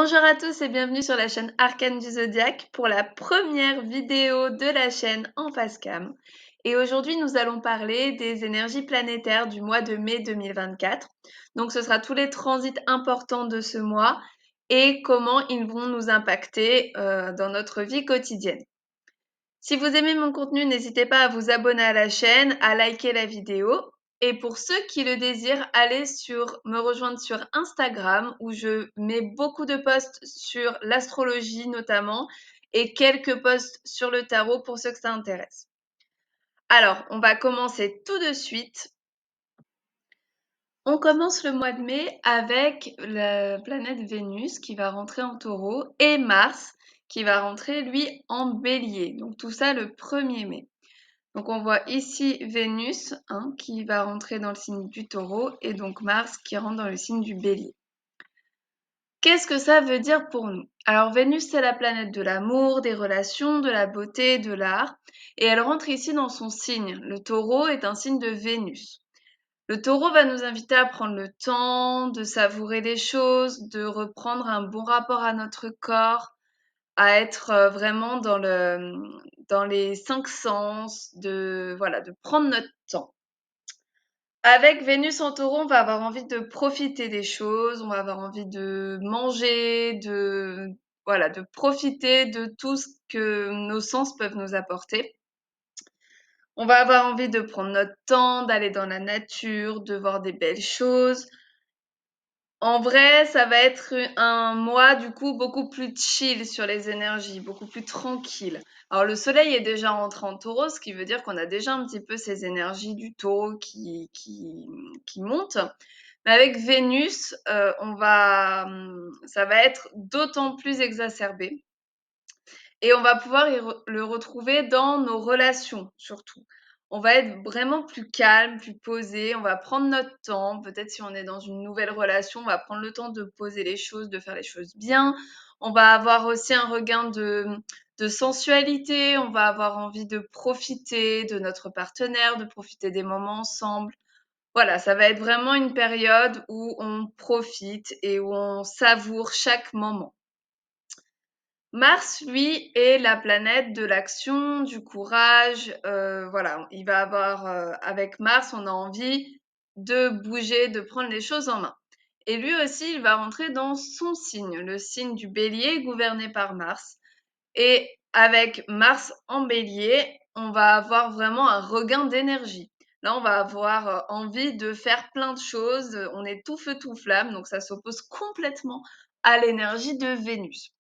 Bonjour à tous et bienvenue sur la chaîne Arcane du Zodiaque pour la première vidéo de la chaîne en face cam. Et aujourd'hui, nous allons parler des énergies planétaires du mois de mai 2024. Donc, ce sera tous les transits importants de ce mois et comment ils vont nous impacter dans notre vie quotidienne. Si vous aimez mon contenu, n'hésitez pas à vous abonner à la chaîne, à liker la vidéo. Et pour ceux qui le désirent, allez me rejoindre sur Instagram où je mets beaucoup de posts sur l'astrologie notamment et quelques posts sur le tarot pour ceux que ça intéresse. Alors, on va commencer tout de suite. On commence le mois de mai avec la planète Vénus qui va rentrer en Taureau et Mars qui va rentrer lui en Bélier. Donc tout ça le 1er mai. Donc on voit ici Vénus qui va rentrer dans le signe du Taureau et donc Mars qui rentre dans le signe du Bélier. Qu'est-ce que ça veut dire pour nous? Alors Vénus, c'est la planète de l'amour, des relations, de la beauté, de l'art, et elle rentre ici dans son signe. Le Taureau est un signe de Vénus. Le Taureau va nous inviter à prendre le temps de savourer les choses, de reprendre un bon rapport à notre corps, à être vraiment dans les 5 sens, de prendre notre temps. Avec Vénus en Taureau, on va avoir envie de profiter des choses, on va avoir envie de manger, de profiter de tout ce que nos sens peuvent nous apporter. On va avoir envie de prendre notre temps, d'aller dans la nature, de voir des belles choses. En vrai, ça va être un mois du coup beaucoup plus chill sur les énergies, beaucoup plus tranquille. Alors le soleil est déjà rentré en taureau, ce qui veut dire qu'on a déjà un petit peu ces énergies du taureau qui montent. Mais avec Vénus, ça va être d'autant plus exacerbé. Et on va pouvoir le retrouver dans nos relations surtout. On va être vraiment plus calme, plus posé, on va prendre notre temps. Peut-être si on est dans une nouvelle relation, on va prendre le temps de poser les choses, de faire les choses bien. On va avoir aussi un regain de sensualité, on va avoir envie de profiter de notre partenaire, de profiter des moments ensemble. Voilà, ça va être vraiment une période où on profite et où on savoure chaque moment. Mars, lui, est la planète de l'action, du courage. Il va avoir, avec Mars, on a envie de bouger, de prendre les choses en main. Et lui aussi, il va rentrer dans son signe, le signe du Bélier, gouverné par Mars. Et avec Mars en Bélier, on va avoir vraiment un regain d'énergie. Là, on va avoir envie de faire plein de choses. On est tout feu, tout flamme, donc ça s'oppose complètement à l'énergie de Vénus.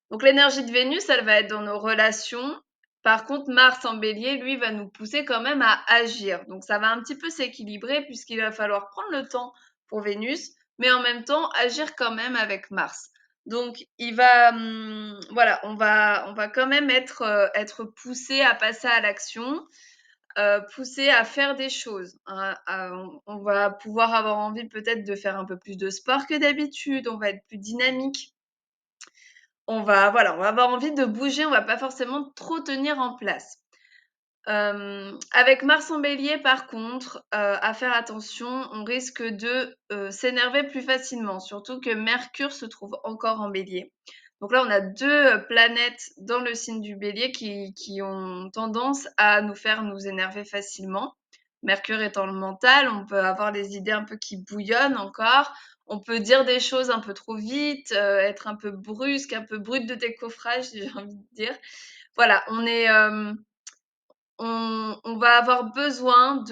Donc l'énergie de Vénus, elle va être dans nos relations. Par contre, Mars en Bélier, lui, va nous pousser quand même à agir. Donc ça va un petit peu s'équilibrer puisqu'il va falloir prendre le temps pour Vénus, mais en même temps agir quand même avec Mars. Donc on va quand même être poussé à passer à l'action, poussé à faire des choses, hein. On va pouvoir avoir envie peut-être de faire un peu plus de sport que d'habitude, on va être plus dynamique. On va avoir envie de bouger, on va pas forcément trop tenir en place. Avec Mars en Bélier, par contre, à faire attention, on risque de s'énerver plus facilement, surtout que Mercure se trouve encore en Bélier. Donc là, on a 2 planètes dans le signe du Bélier qui ont tendance à nous faire nous énerver facilement. Mercure étant le mental, on peut avoir les idées un peu qui bouillonnent encore. On peut dire des choses un peu trop vite, être un peu brusque, un peu brute de décoffrage, j'ai envie de dire. Voilà, on va avoir besoin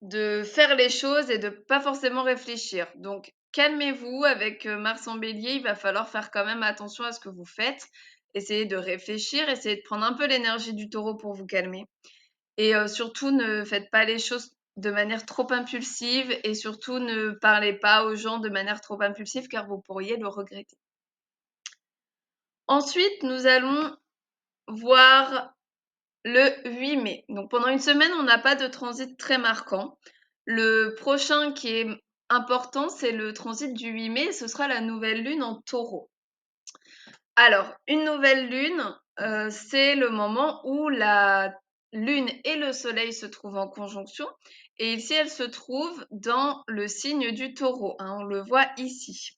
de faire les choses et de pas forcément réfléchir. Donc, calmez-vous avec Mars en Bélier, il va falloir faire quand même attention à ce que vous faites. Essayez de réfléchir, essayez de prendre un peu l'énergie du taureau pour vous calmer. Et surtout, ne faites pas les choses de manière trop impulsive et surtout ne parlez pas aux gens de manière trop impulsive car vous pourriez le regretter. Ensuite, nous allons voir le 8 mai. Donc pendant une semaine, on n'a pas de transit très marquant. Le prochain qui est important, c'est le transit du 8 mai, ce sera la nouvelle lune en taureau. Alors, une nouvelle lune, c'est le moment où la lune et le soleil se trouvent en conjonction. Et ici, elle se trouve dans le signe du taureau, hein, on le voit ici.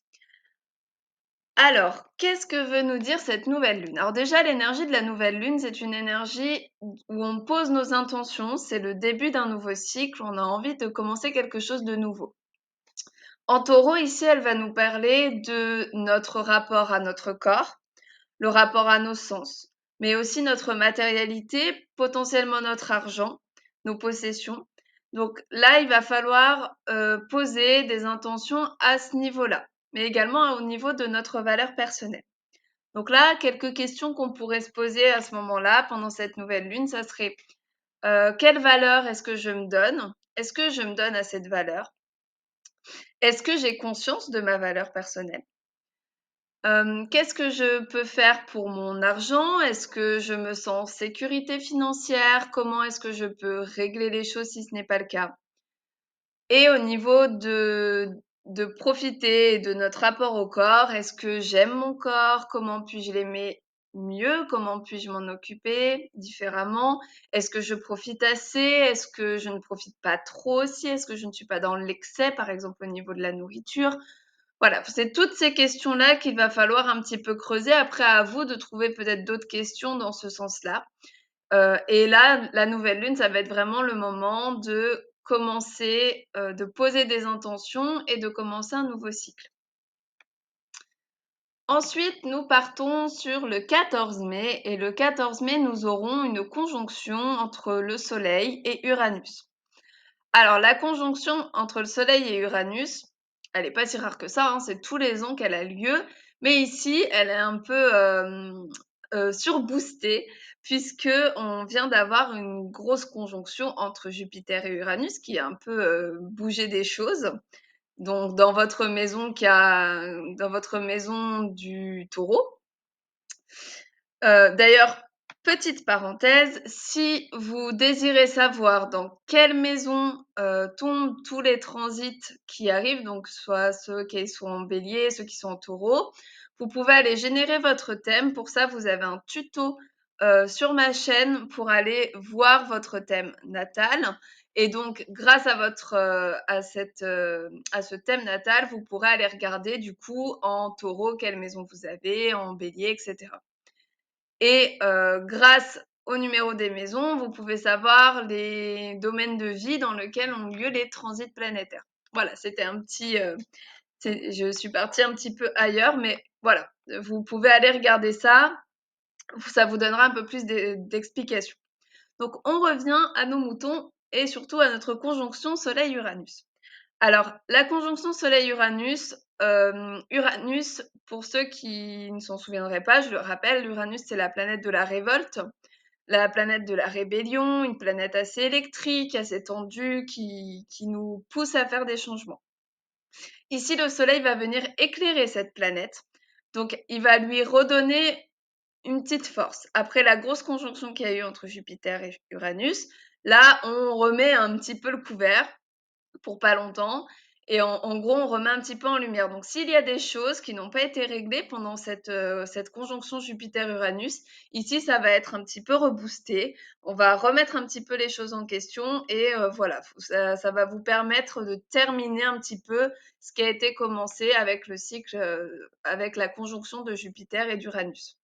Alors, qu'est-ce que veut nous dire cette nouvelle lune? Alors déjà, l'énergie de la nouvelle lune, c'est une énergie où on pose nos intentions, c'est le début d'un nouveau cycle, on a envie de commencer quelque chose de nouveau. En taureau, ici, elle va nous parler de notre rapport à notre corps, le rapport à nos sens, mais aussi notre matérialité, potentiellement notre argent, nos possessions. Donc là, il va falloir poser des intentions à ce niveau-là, mais également au niveau de notre valeur personnelle. Donc là, quelques questions qu'on pourrait se poser à ce moment-là, pendant cette nouvelle lune, ça serait quelle valeur est-ce que je me donne? Est-ce que je me donne à cette valeur? Est-ce que j'ai conscience de ma valeur personnelle? Qu'est-ce que je peux faire pour mon argent? Est-ce que je me sens en sécurité financière? Comment est-ce que je peux régler les choses si ce n'est pas le cas? Et au niveau de profiter de notre rapport au corps, est-ce que j'aime mon corps? Comment puis-je l'aimer mieux? Comment puis-je m'en occuper différemment? Est-ce que je profite assez? Est-ce que je ne profite pas trop aussi? Est-ce que je ne suis pas dans l'excès, par exemple au niveau de la nourriture? Voilà, c'est toutes ces questions-là qu'il va falloir un petit peu creuser. Après, à vous de trouver peut-être d'autres questions dans ce sens-là. Et là, la nouvelle lune, ça va être vraiment le moment de commencer, de poser des intentions et de commencer un nouveau cycle. Ensuite, nous partons sur le 14 mai et le 14 mai, nous aurons une conjonction entre le Soleil et Uranus. Alors, la conjonction entre le Soleil et Uranus, elle n'est pas si rare que ça, hein, c'est tous les ans qu'elle a lieu, mais ici, elle est un peu surboostée, puisque on vient d'avoir une grosse conjonction entre Jupiter et Uranus qui a un peu bougé des choses. Donc, dans votre maison du Taureau. D'ailleurs, petite parenthèse, si vous désirez savoir dans quelle maison tombent tous les transits qui arrivent, donc soit ceux qui sont en bélier, ceux qui sont en taureau, vous pouvez aller générer votre thème. Pour ça, vous avez un tuto sur ma chaîne pour aller voir votre thème natal. Et donc, grâce à à ce thème natal, vous pourrez aller regarder du coup en taureau quelle maison vous avez, en bélier, etc. Et grâce au numéro des maisons, vous pouvez savoir les domaines de vie dans lesquels ont lieu les transits planétaires. Voilà, c'était un petit, je suis partie un petit peu ailleurs, mais voilà, vous pouvez aller regarder ça vous donnera un peu plus d'explications. Donc on revient à nos moutons et surtout à notre conjonction Soleil-Uranus. Alors, la conjonction Soleil-Uranus, Uranus, pour ceux qui ne s'en souviendraient pas, je le rappelle, Uranus, c'est la planète de la révolte, la planète de la rébellion, une planète assez électrique, assez tendue, qui nous pousse à faire des changements. Ici, le Soleil va venir éclairer cette planète, donc il va lui redonner une petite force. Après la grosse conjonction qu'il y a eu entre Jupiter et Uranus, là, on remet un petit peu le couvert pour pas longtemps. Et en gros, on remet un petit peu en lumière. Donc, s'il y a des choses qui n'ont pas été réglées pendant cette conjonction Jupiter-Uranus, ici, ça va être un petit peu reboosté. On va remettre un petit peu les choses en question et voilà, ça va vous permettre de terminer un petit peu ce qui a été commencé avec le cycle, avec la conjonction de Jupiter et d'Uranus.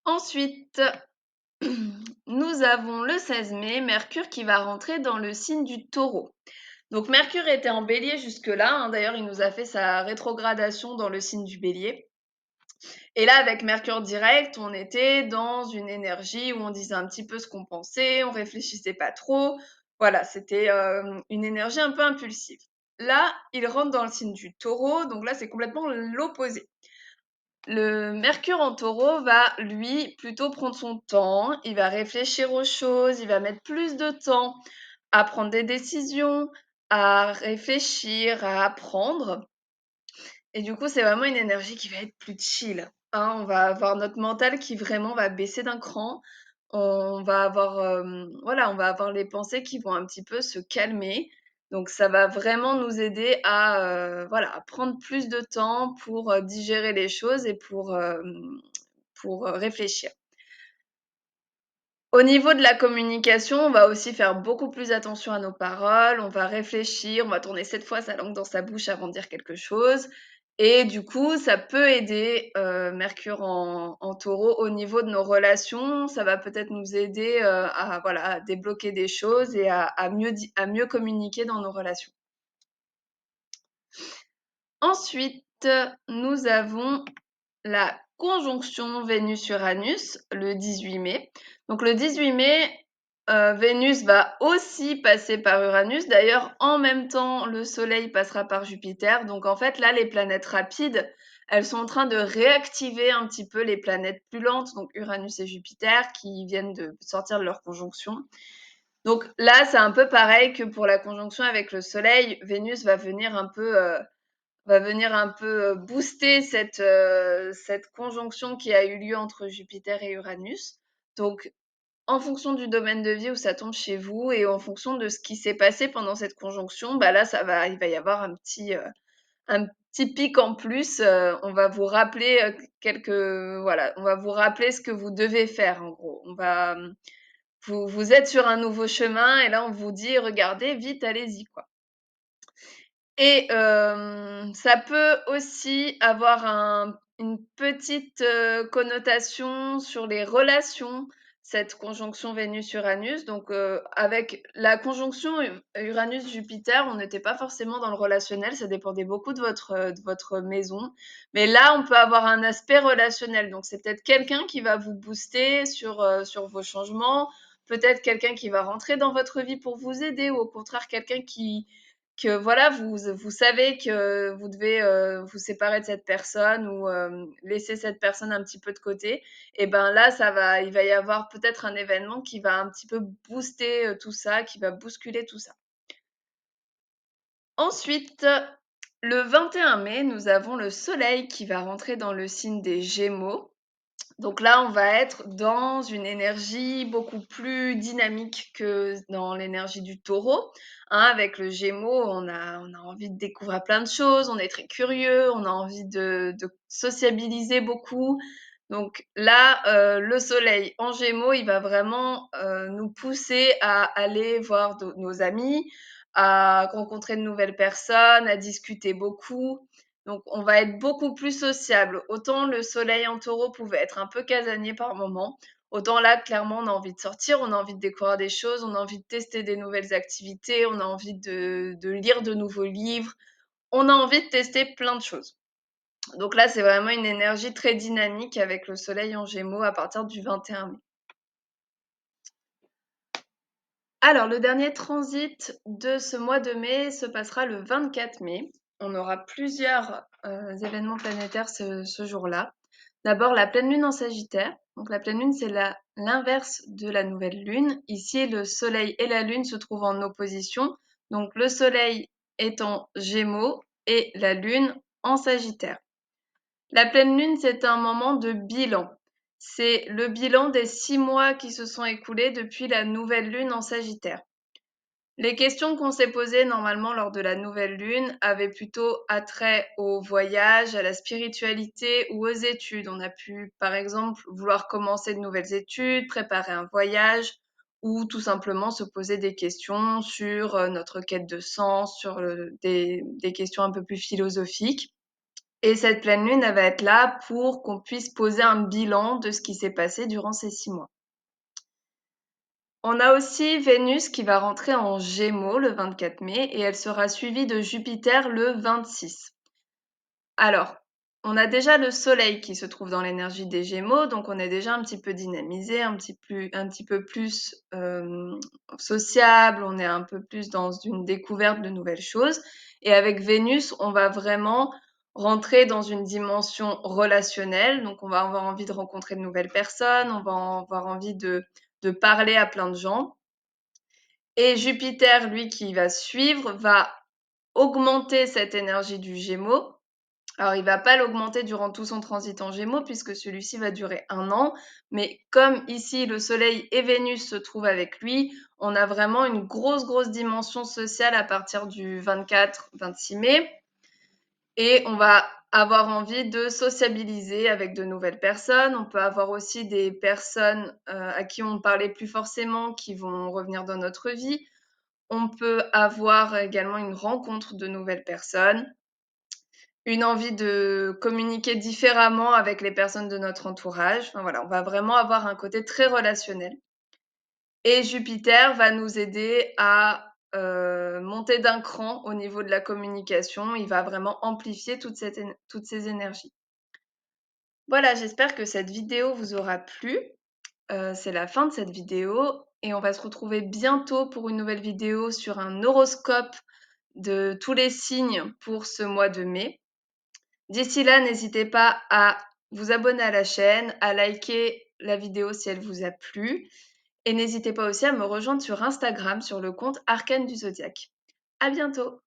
Ensuite, nous avons le 16 mai, Mercure qui va rentrer dans le signe du Taureau. Donc Mercure était en bélier jusque-là, hein. D'ailleurs il nous a fait sa rétrogradation dans le signe du bélier. Et là avec Mercure direct, on était dans une énergie où on disait un petit peu ce qu'on pensait, on réfléchissait pas trop. Voilà, c'était une énergie un peu impulsive. Là, il rentre dans le signe du Taureau, donc là c'est complètement l'opposé. Le Mercure en Taureau va, lui, plutôt prendre son temps, il va réfléchir aux choses, il va mettre plus de temps à prendre des décisions, à réfléchir, à apprendre. Et du coup, c'est vraiment une énergie qui va être plus chill, hein. On va avoir notre mental qui vraiment va baisser d'un cran. On va avoir, voilà, on va avoir les pensées qui vont un petit peu se calmer. Donc ça va vraiment nous aider à, voilà, à prendre plus de temps pour, digérer les choses et pour réfléchir. Au niveau de la communication, on va aussi faire beaucoup plus attention à nos paroles, on va réfléchir, on va tourner 7 fois sa langue dans sa bouche avant de dire quelque chose Et du coup, ça peut aider Mercure en taureau au niveau de nos relations. Ça va peut-être nous aider à, voilà, à débloquer des choses et à mieux communiquer dans nos relations. Ensuite, nous avons la conjonction Vénus-Uranus le 18 mai. Donc le 18 mai, Vénus va aussi passer par Uranus. D'ailleurs, en même temps, le Soleil passera par Jupiter. Donc en fait, là, les planètes rapides, elles sont en train de réactiver un petit peu les planètes plus lentes, donc Uranus et Jupiter, qui viennent de sortir de leur conjonction. Donc là, c'est un peu pareil que pour la conjonction avec le Soleil. Vénus va venir un peu booster cette conjonction qui a eu lieu entre Jupiter et Uranus. Donc, en fonction du domaine de vie où ça tombe chez vous et en fonction de ce qui s'est passé pendant cette conjonction, bah là, il va y avoir un petit pic en plus. On va vous rappeler voilà, on va vous rappeler ce que vous devez faire en gros. Vous êtes sur un nouveau chemin et là, on vous dit, regardez, vite, allez-y, quoi. Et ça peut aussi avoir une petite connotation sur les relations, cette conjonction Vénus-Uranus. Donc, avec la conjonction Uranus-Jupiter, on n'était pas forcément dans le relationnel, ça dépendait beaucoup de votre maison. Mais là, on peut avoir un aspect relationnel. Donc, c'est peut-être quelqu'un qui va vous booster sur vos changements, peut-être quelqu'un qui va rentrer dans votre vie pour vous aider, ou au contraire, quelqu'un que voilà, vous savez que vous devez vous séparer de cette personne ou laisser cette personne un petit peu de côté, et ben là, il va y avoir peut-être un événement qui va un petit peu booster tout ça, qui va bousculer tout ça. Ensuite, le 21 mai, nous avons le Soleil qui va rentrer dans le signe des Gémeaux. Donc là, on va être dans une énergie beaucoup plus dynamique que dans l'énergie du taureau. Hein, avec le Gémeaux, on a envie de découvrir plein de choses, on est très curieux, on a envie de sociabiliser beaucoup. Donc là, le Soleil en Gémeaux, il va vraiment nous pousser à aller voir nos amis, à rencontrer de nouvelles personnes, à discuter beaucoup. Donc, on va être beaucoup plus sociable. Autant le Soleil en taureau pouvait être un peu casanier par moment, autant là, clairement, on a envie de sortir, on a envie de découvrir des choses, on a envie de tester des nouvelles activités, on a envie de lire de nouveaux livres, on a envie de tester plein de choses. Donc là, c'est vraiment une énergie très dynamique avec le Soleil en Gémeaux à partir du 21 mai. Alors, le dernier transit de ce mois de mai se passera le 24 mai. On aura plusieurs événements planétaires ce jour-là. D'abord, la pleine lune en Sagittaire. Donc, la pleine lune, c'est l'inverse de la nouvelle lune. Ici, le Soleil et la Lune se trouvent en opposition. Donc, le Soleil est en Gémeaux et la Lune en Sagittaire. La pleine lune, c'est un moment de bilan. C'est le bilan des 6 mois qui se sont écoulés depuis la nouvelle lune en Sagittaire. Les questions qu'on s'est posées normalement lors de la nouvelle lune avaient plutôt attrait au voyage, à la spiritualité ou aux études. On a pu, par exemple, vouloir commencer de nouvelles études, préparer un voyage ou tout simplement se poser des questions sur notre quête de sens, sur des questions un peu plus philosophiques. Et cette pleine lune, elle va être là pour qu'on puisse poser un bilan de ce qui s'est passé durant ces 6 mois. On a aussi Vénus qui va rentrer en Gémeaux le 24 mai et elle sera suivie de Jupiter le 26. Alors, on a déjà le Soleil qui se trouve dans l'énergie des Gémeaux, donc on est déjà un petit peu dynamisé, un petit peu plus sociable, on est un peu plus dans une découverte de nouvelles choses. Et avec Vénus, on va vraiment rentrer dans une dimension relationnelle, donc on va avoir envie de rencontrer de nouvelles personnes, on va avoir envie de parler à plein de gens. Et Jupiter, lui, qui va suivre, va augmenter cette énergie du Gémeaux. Alors, il va pas l'augmenter durant tout son transit en Gémeaux, puisque celui-ci va durer 1 an. Mais comme ici, le Soleil et Vénus se trouvent avec lui, on a vraiment une grosse dimension sociale à partir du 24-26 mai. Et on va avoir envie de sociabiliser avec de nouvelles personnes. On peut avoir aussi des personnes à qui on ne parlait plus forcément qui vont revenir dans notre vie. On peut avoir également une rencontre de nouvelles personnes. une envie de communiquer différemment avec les personnes de notre entourage. Enfin, voilà, on va vraiment avoir un côté très relationnel. Et Jupiter va nous aider à monter d'un cran au niveau de la communication. Il va vraiment amplifier toutes ces énergies. Voilà, j'espère que cette vidéo vous aura plu. C'est la fin de cette vidéo et on va se retrouver bientôt pour une nouvelle vidéo sur un horoscope de tous les signes pour ce mois de mai. D'ici là, n'hésitez pas à vous abonner à la chaîne, à liker la vidéo si elle vous a plu et n'hésitez pas aussi à me rejoindre sur Instagram sur le compte Arcane du Zodiaque. À bientôt!